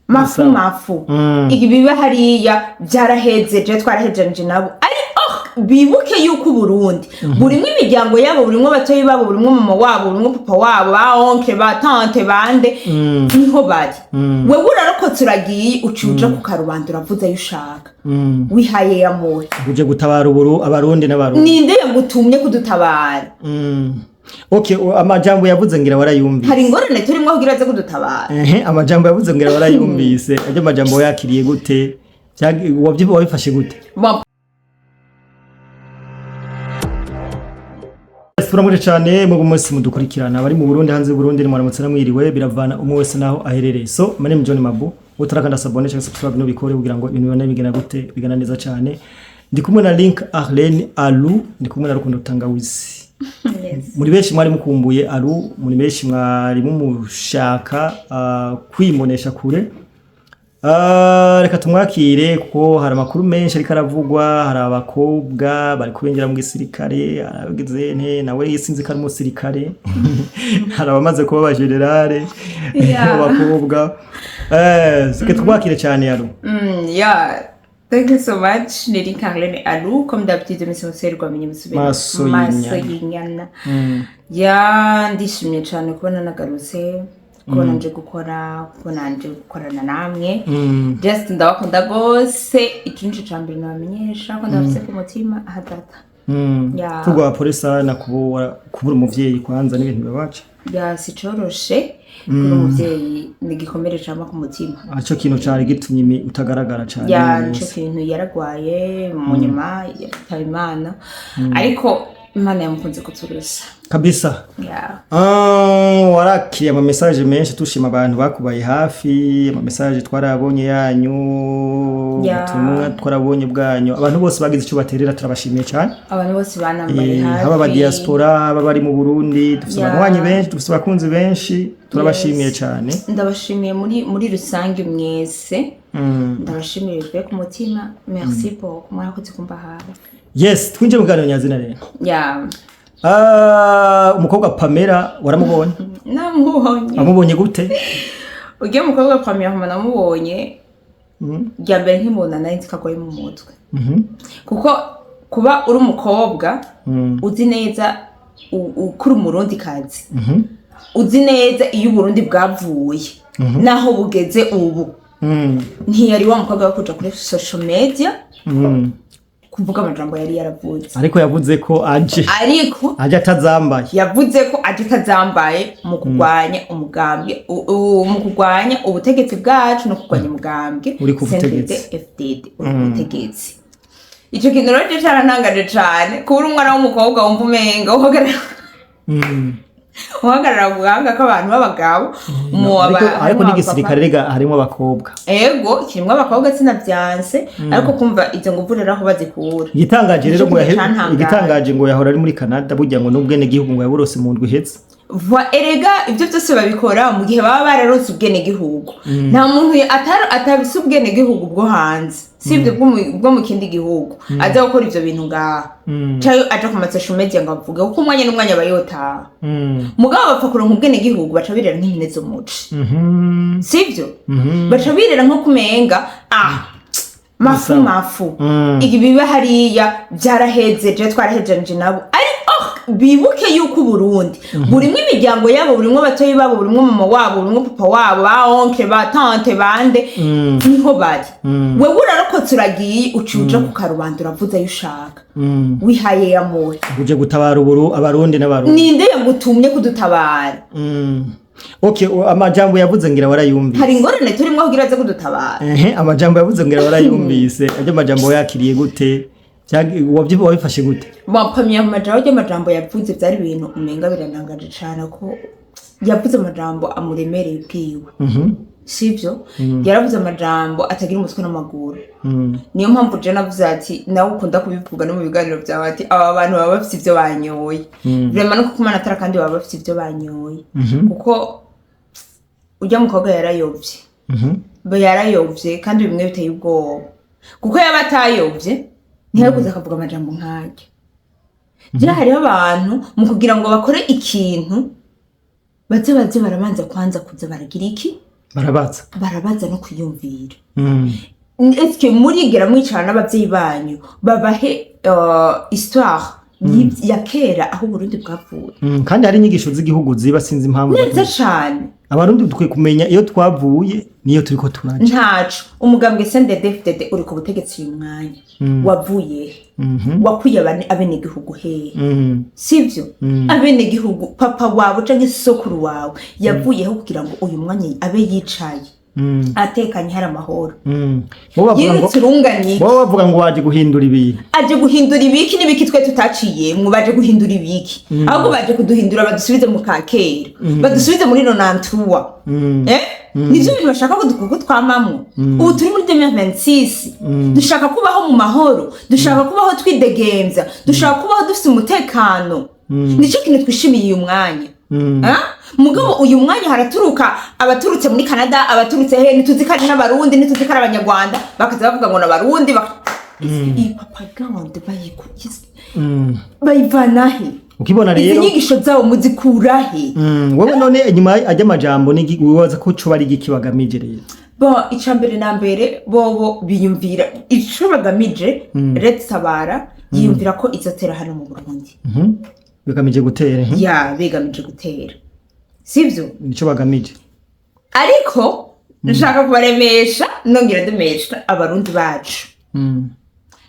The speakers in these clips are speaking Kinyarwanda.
mafu iki biba hariya byarahezeje twarahejeje nabo ari bibuke yuko Burundi burimwe imiryango yabo burimwe batoyi babo burimwe mama wabo burimwe papa wabo ba oncle ba tante bande niho bari wewe urarokotse uragiye ucuja ku karubanda uravuze yushaka wihaye yamoye uje gutabara abarundi n'abarundi ninde yagutumye kudutabara Okay, amajambo yavuze ngira warayumvise. Hari ingorane turimo kugira ze kudutabara. Amajambo yavuze ngira warayumvise. Aje majambo yakiriye gute? Wabyibo wabifashe gute? Turamuje cyane mu munsi mudukurikirana bari mu Burundi hanze Burundi ni mwaramutse namwiriwe biravana umwe wese naho aherereye. So, my name is John Mabu. Utarakanda sabone cyangwa subscribe no bikore kugira ngo ibintu bibone bigena gute bigana neza cyane. Ndi kumwe na Link Arlene Alu, ndi kumwe na Rukundo Tangawizi. Yes. Muri benshi mwari mukumbuye Alu, muri benshi mwari mumushaka kwimonesha kure. Reka tumwakire kuko hari amakuru menshi ariko aravugwa, hari abakobwa bari kubinjira mu gisirikare, arabigize nte nawe yisinzi ko ari umusirikare. Hari abamaze kuba abagenerale, abakobwa. Sike twakire cyane Alu. Yeah. Thank you so much, Neri Karlene Alu, comme d'habitude, mais c'est le comme Musumeno. Ya ndishimye cyane kubona nagarutse, kubona nje gukora, kubona nje gukorana namwe. Just ndabakunda gose, ikintu cyambere namenyesha ko ndafise ku mutima hadata. Tugwa polisa na kubura umuvyeyi kwanza n'ibintu bibabaca. Ya sicoroshe. Kuri umuvyeyi nigikomere cyama ku mutima. Aco kintu cyari gitumye utagaragara cyane. Ya nico kintu yaragwaye mu nyuma y'Imana. Ariko Imana yamukunze kuturusa. Kabisa. Ya. Warakiriye ama message menshi tushima abantu bakubaye hafi, ama message twarabonye yanyu, ubutumwa twarabonye bwanyu. Abantu bose bagize icyo baterera turabashimiye cyane. Abantu bose banambaye hafi. Haba diaspora, aba bari mu Burundi, dufite abanywanyi benshi, dufite abakunzi benshi, turabashimiye cyane. Ndabashimiye muri rusange mwese. Ndabashimiye twe ku mutima. Merci pour mwakoze kumba hafi. Yes, twinje mu ganiro nyazina rero. Yeah. Umukobwa Pamela waramubonye? Namubonye. Amubonye gute? Ugiye umukobwa Pamela namubonye. Byambere nkimubona nayo nzikagoye mu mutwe. Kuko kuba uri umukobwa uzi neza ukuri umurundi kazi. Uzi neza iyo Burundi bwavuye naho bugeze ubu. Ntiyari wa mukobwa kuja kuri social media. Kuvuga amajambo yari yaravuze ariko yavuze ko aje atazambaye yavuze ko aje atazambaye mu kugwanya umugambwe mu kugwanya ubutegetsi bwacu no kugwanya umugambwe uri ku butegetsi FDD ubutegetsi icyo kintu rero cyarantangaje cyane kuri umwana w'umukobwa wumva umenga uhagarara guganga ko abantu b'abagabo ariko n'igisirikare rega harimo abakobwa ego kirimo abakobwa sinavyanse ariko kumva izo nguvurera aho bazikura igitangaje rero ngo igitangaje ngo yahora ari muri Canada burya ngo n'ubwene gihugu ngo yaborose mu ndwi hetse erega ibyo byose babikora mu gihe baba bararonse ubwene gihugu nta muntu atabise ubwene gihugu bwo hanze sibyo bwo mu kindi gihugu aza gukora ivyo bintu ngaha cyayo aje ku social media ngo avuge uko umwanya n'umwanya bayota mugabo bapfa kuronka ubwene gihugu baca birera nk'imine zo muci sibyo baca birera nko kumenga mafu iki biba hariya byarahezeje twarahejeje nabo bibuke yuko Burundi burimwe imiryango yabo burimwe batoyi babo burimwe mama wabo burimwe papa wabo ba oncle ba tante bande niho bari wewe urarokotse uragiye ucuja ku karubanda uravuze yushaka wihaye yamoye uje gutabara abarundi n'abarundi ninde yagutumye kudutabara Okay, amajambo yavuze ngira warayumvise. Hari ingorane turimo kugira ze kudutabara. Amajambo yavuze ngira warayumvise. Aje majambo yakiriye gute? Wabyibo wabifashe gute? Bapamye amajambo yavuze byari ibintu umenga biranangaje cyane ko yavuze amajambo amuremereye bwiwe. Sivyo yaravuze amajambo atagira umutwe n'amaguru. Niyo mpamvu je navuze ati nawe ukunda kubivuga no mu biganiro byawe ati aba bantu baba bafite ibyo banyoye. Vraiment no kukumana atara kandi baba bafite ibyo banyoye. Kuko ujya mukobwa yarayovye. Yarayovye kandi bimwe biteye ubwoba. Kuko yabatayovye ntiyaguze akavuga amajambo nk'ajya. Je hariho abantu mu kugira ngo bakore ikintu baze barabanza kwanza kuza baragira iki barabaza no kwiyumvira eske murigera mwicara n'abavyeyi banyu babahe histoire ya kera aho Burundi bwavuye kandi hari inyigisho z'igihugu ziba sinzi impamvu neza cyane abarundi dukwiye kumenya iyo twavuye niyo turiko turaje ntaco umugambwe CNDD-FDD uri ku butegetsi uyu mwanya wavuye wakwiye abene gihugu hehe sivyo abene gihugu papa wabo canke sokuru wawe yavuyeho kugira ngo uyu mwanya abe yicaye atekanye hari amahoro bo bavuga ngo waje guhindura ibiki aje guhindura ibiki n'ibiki twe tutaciye mu baje guhindura ibiki ahubwo baje kuduhindura badusubize mu kakera badusubize muri 93 nivyo bintu bashaka ko twamamwe ubu turi muri 2026 dushaka kubaho mu mahoro dushaka kubaho twidegemvya dushaka kubaho dufite umutekano nico kintu twishimiye uyu mwanya mugabo uyu mwanya haraturuka abaturutse muri Canada abaturutse he nituzikari n'abarundi nituzikari abanyarwanda bakaza bavuga ngo n'abarundi iyi propaganda bayikukize bayivanahe ukibona rero inyigisho zawo muzikurahe wowe none nyuma ajya amajambo wibaza ko cyo bari gikibagamije rero icambere na mbere bobo biyumvira ico bagamije Red Tabara yiyumvira ko izotera hano mu Burundi begamije gutera begamije gutera sivyo nico bagamije ariko nshaka kubaremesha nongera demesha abarundi bacu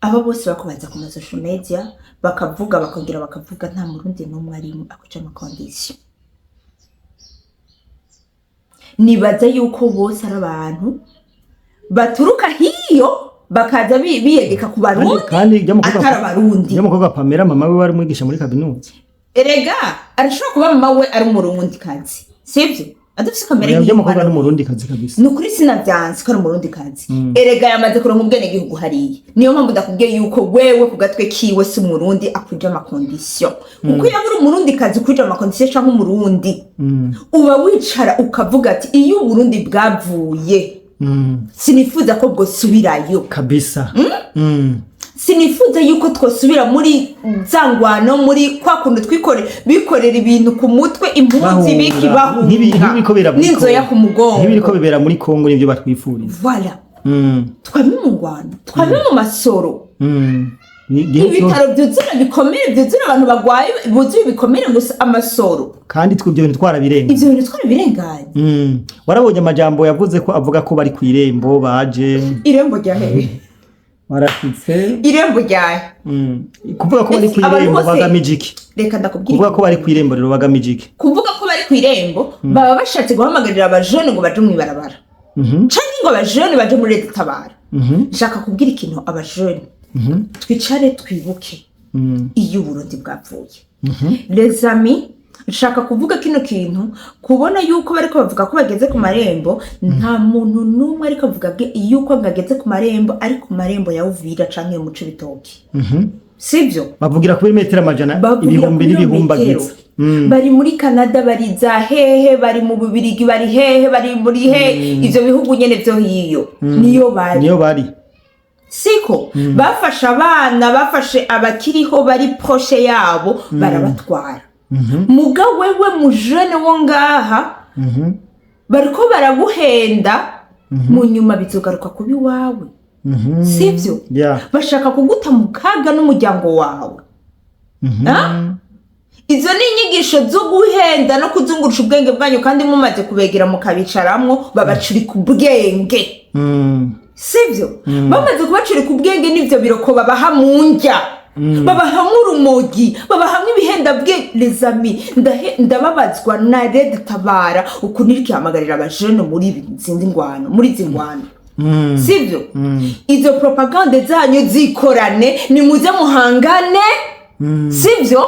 aba bose bakubaza ku social media bakavuga bakongera bakavuga nta murundi n'umwe arimo akuca ama condition nibaza yuko bose ari abantu baturuka hiyo bakaza biyegeka ku barundi kandi abarundi Pamela mama we wari mwigisha muri kaminuza erega arashobora kuba mama we ari umurundi kazi sivyo adufise kamera y'umukobwa n'umurundi kazi kabisa nukuri sinavyanze ko ari umurundi kazi erega yamaze kuronka ubwene gihugu hariye niyo mpamvu ndakubwiye yuko wewe ku gatwe kiwe si umurundi akuja ama condition kuko yaburi umurundi kazi kuja ama condition canke umurundi uba wicara ukavuga ati iyo uburundi bwavuye sinifuza ko bwosubirayo kabisa sinifuza yuko twosubira muri zangwano muri kwa kundu bikorera ibintu ku mutwe impunzi biki bahunga n'inzoya ku mugongo ntibiriko bibera muri Kongo nivyo batwifuriza voilà twari mu ngwano twari mu masoro ibitaro byuzura bikomere byuzura abantu bagwaye buzuye bikomere gusa amasoro kandi twibyo bintu twarabirenga ivyo bintu twarabirenganye warabonye amajambo yavuze ko avuga ko bari kwirembo baje irembo rya hehe warafitse irembo ryahe kuvuga ko bari kwirembo bagamije iki reka ndakubwira kuvuga ko bari kwirembo rero bagamije iki kuvuga ko bari kwirembo baba bashatse guhamagarira abajene ngo baje mu ibarabara canke ngo abajene baje muri Red Tabara nshaka kubwira ikintu abajene twicare twibuke iyo Burundi bwapfuye les amis nshaka kuvuga kino kintu kubona yuko bariko bavuga ko bageze ku marembo nta muntu numwe ariko avuga yuko ngageze ku marembo ari ku marembo ya Uvira canke mu Cibitoki sivyo bavugira ku metero amajana ibihumbi n'ibihumbagiza bari muri Canada bari za hehe bari mu Bubirigi bari hehe bari muri ivyo bihugu nyene vyo hiyo niyo bari siko bafashe abana bafashe abakiriho bari proche yabo barabatwara muga wewe mujene wo ngaha bariko baraguhenda mu nyuma bizogaruka kubi wawe sivyo bashaka kuguta mu kaga n'umuryango wawe izo ni inyigisho zo guhenda no kuzungurusha ubwenge bwanyu kandi mumaze kubegera mukabicaramwo babacurika ubwenge sivyo bamaze kubacurika ubwenge n'ivyo biroko babaha mu njya babahamwe urumogi babahamwe ibihenda bwe les amis ndababazwa na Red Tabara ukuntu iri kihamagarira abajene muri zindi ngwano muri zingwano sivyo izo propaganda zanyu zikorane nimuze muhangane sivyo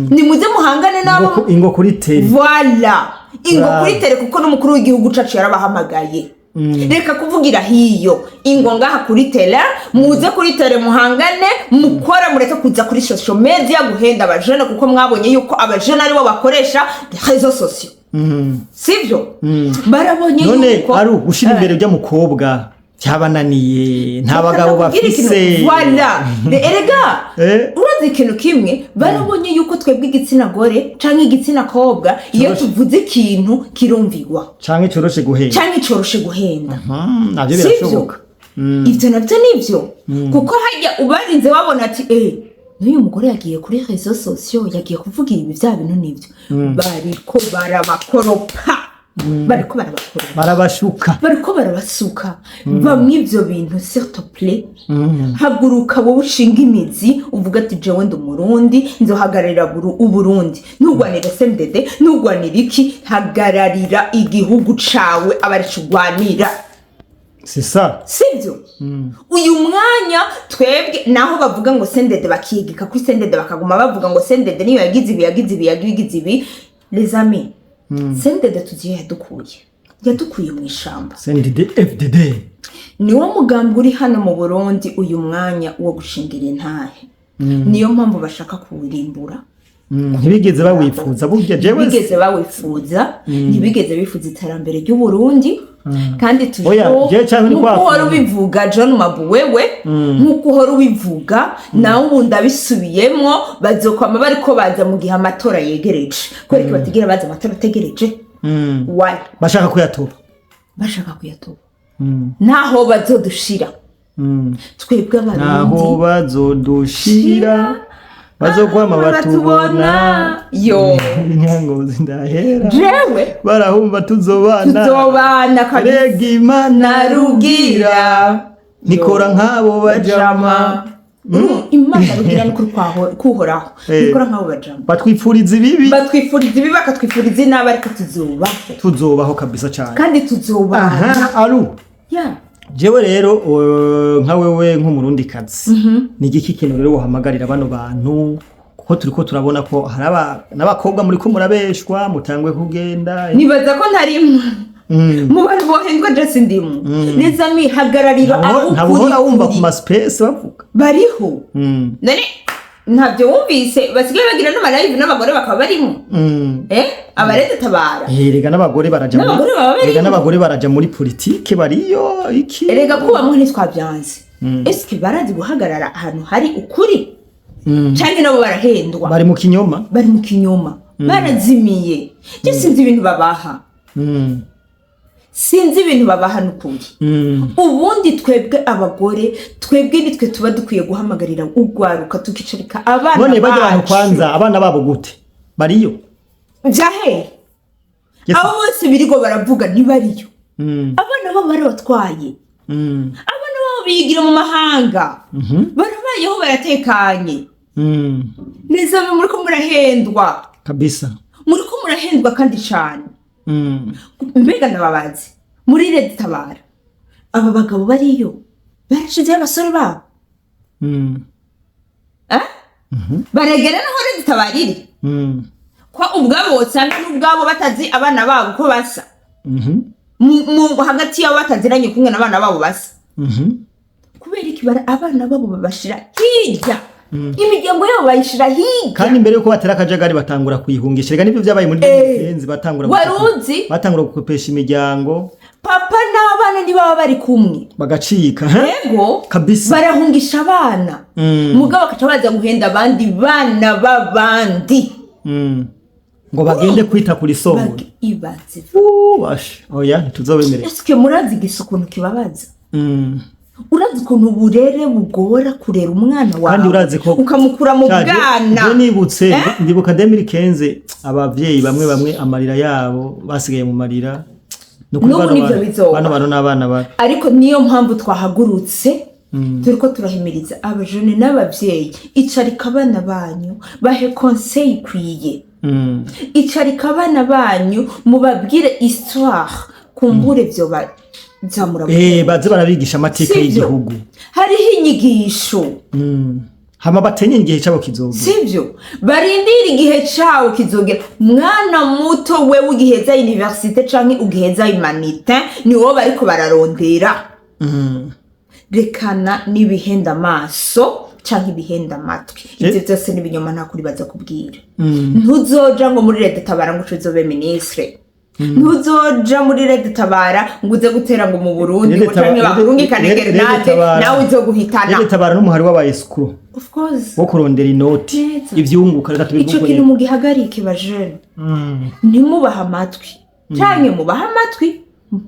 nimuze muhangane nabo ingo kuri tele voilà ingo kuri tele kuko n'umukuru w'igihugu cacu yarabahamagaye reka kuvugira hiyo ingo ngaha kuri tele muze kuri tele muhangane mukora mureke kuza kuri social media guhenda abajene kuko mwabonye yuko abajene ari bo bakoresha réseaux sociaux sivyo barabonye yuko none ari gushira imbere by'umukobwa cyabananiye nta bagabo bafise voilà erega urazi ikintu kimwe barabonye yuko twebwe igitsina gore canke igitsina kobwa iyo tuvuze ikintu kirumvigwa canke coroshe guhenda navyo birashoboka ivyo navyo nivyo kuko hajya ubarinze wabona ati n'uyu mugore yagiye kuri réseaux sociaux yagiye kuvuga ibi bya bintu nivyo bariko barabakoropa bariko barabashuka bariko barabasuka bamwe ivyo bintu s'il te plaît haguruka wowe ushinga imizi uvuga ati jewe ndi umurundi nzohagararira uburundi ntugwanire SMDD ntugwanire iki hagararira igihugu cawe abaricugwanira c'est ça sivyo uyu mwanya twebwe naho bavuga ngo SMDD bakigika kuri SMDD bakaguma bavuga ngo SMDD niyo yagize ibi les amis SMDD tugiye yadukuye mu ishamba SMDD FDD niwo mugambi uri hano mu Burundi uyu mwanya wo gushingira intahe niyo mpamvu bashaka kuwurimbura ntibigeze bawifuza burya jewe ntibigeze bifuza iterambere ry'u Burundi kandi nkuko uhora ubivuga John Mabu wewe nkuko uhora ubivuga nawe ubundi abisubiyemwo bazokwama bariko baza mu gihe amatora yegereje kwereka batigira baza amatora ategereje bashaka kuyatoba naho bazodushira twebwe abarundi naho bazodushira bazokwama batubona yo inyangozi ndahera jewe barahumva tuzobana kabisa Imana rugira nikora nk'abo bajama Imana rugira niko kuhoraho nikora nk'abo bajama batwifuriza ibibi bakatwifuriza inabi ariko tuzobaho kabisa cyane kandi tuzobana aru jewe rero nka wewe nk'umurundi kazi ni igiki kintu rero wahamagarira bano bantu kuko turiko turabona ko hari n'abakobwa muri ko murabeshwa mutangwe kugenda nibaza ko ntarimwe mu bantu bohendwa Jesse ndimu neza mihagararira aho ntabwo wumva ku space bavuga bariho none ntabyo wumvise basigaye bagira no live n'abagore bakaba barimo abarete tabara erega n'abagore baraja muri politique bariyo iki erega kuba mu ntitwabyanze eske barazi guhagarara ahantu hari ukuri cyane nabo barahendwa bari mu kinyoma barazimiye sinzi ibintu babaha n'ukuri ubundi twebwe abagore twebwe nitwe tuba dukwiye guhamagarira ugwaruka tukicarika abana none bagira abantu kwanza abana babo gute bariyo jahe abo bose birigo baravuga ntibariyo abana babo bari batwaye abana babo bigira mu mahanga barabayeho baratekanye neza muri ko murahendwa kabisa muri ko murahendwa kandi cyane mbega nababazi muri Red Tabara aba bagabo bariyo barashize abasore babo baragera naho Red Tabara iri kwa ubwabo cyangwa n'ubwabo batazi abana babo ko basa mu hagati yabo bataziranye kumwe n'abana babo basa kubera iki abana babo babashira hirya imiryango yabo bayishira hirya kandi mbere yuko batera akajagari batangura kuyihungisha rega nibyo byabaye muri Benzi batangura gukopesha imiryango papa n'abana ni baba bari kumwe bagacika yego kabisa barahungisha abana mugabo akaca baza guhenda abandi bana babandi ngo bagende kwita kuri songo ibaze oya ntituzobemerera eske murazi gisukuntu kibabaza urazi ukuntu uburere bugora kurera umwana wawe kandi urazi ko ukamukura mu bwana nibutse ndibuka 2015 abavyeyi bamwe amarira yabo basigaye mu marira bano n'abana bari ariko niyo mpamvu twahagurutse turiko turahimiriza abajene n'abavyeyi icarika abana banyu bahe conseil kwiye icarika abana banyu mubabwire histoire kumbure byo baze barabigisha amateka y'igihugu hariho inyigisho hama batenye igihe cyabo kizogera sivyo barindira igihe cyawo kizogera mwana muto we ugiheza universite canke ugiheza humanité ni wo bariko bararondera rekana nibihenda amaso canke ibihenda amatwi ivyo byose nibinyoma nta kuri baza kubwira ntuzoja ngo muri Leta Tabara ngo uzobe ministre ntuzoja muri Red Tabara ngo uze gutera ngo mu Burundi ngo canke bakurungikane grenade nawe uzoguhitana Red Tabara n'umuhari w'abayescro of course wo kurondera inoti ivyunguka reka tubivuge ico kintu mu gihagarike bajene ntimubaha amatwi canke mubaha amatwi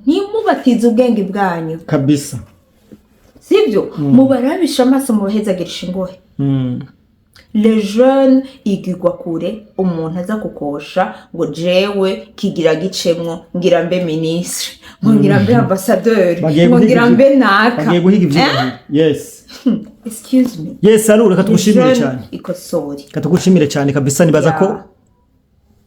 ntimubatize ubwenge bwanyu kabisa sivyo mubarabisha amaso mubahezagirisha ingohe les jeunes igirwa kure umuntu aza kukosha ngo jewe kigira gicemwo ngira mbe ministre ngo ngira mbe ambassadeur ngo ngira mbe naka bagiye guhiga ivyo yes excuse me yes alors reka tugushimire cyane ikosori reka tugushimire cyane kabisa nibaza ko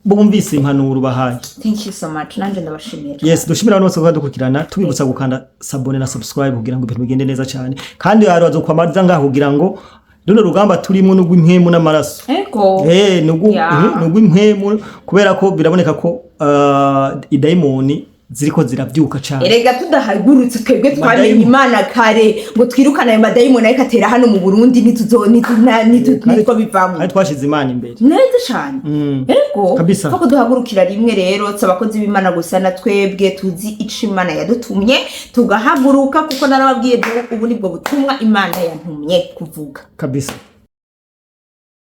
bumvise impanuro bahaye thank you so much nanje ndabashimira yes dushimira abantu bose badukurikirana tubibutsa gukanda sabone na subscribe kugira ngo ibintu bigende neza cyane kandi harazo kwamaza ngaho kugira ngo runo rugamba turimo n'ugw'impemu n'amaraso ego n'ugw'impemu kubera ko biraboneka ko idayimoni ziriko ziravyuka cyane erega tudahagurutse twebwe twamenye Imana kare ngo twirukana ayo madayimoni ariko atera hano mu Burundi nitwo bivamo ari twashize Imana imbere neza cyane ego kabisa ko duhagurukira rimwe rero abakozi b'Imana gusa na twebwe tuzi ico Imana yadutumye tugahaguruka kuko narababwiye ubu nibwo butumwa Imana yantumye kuvuga kabisa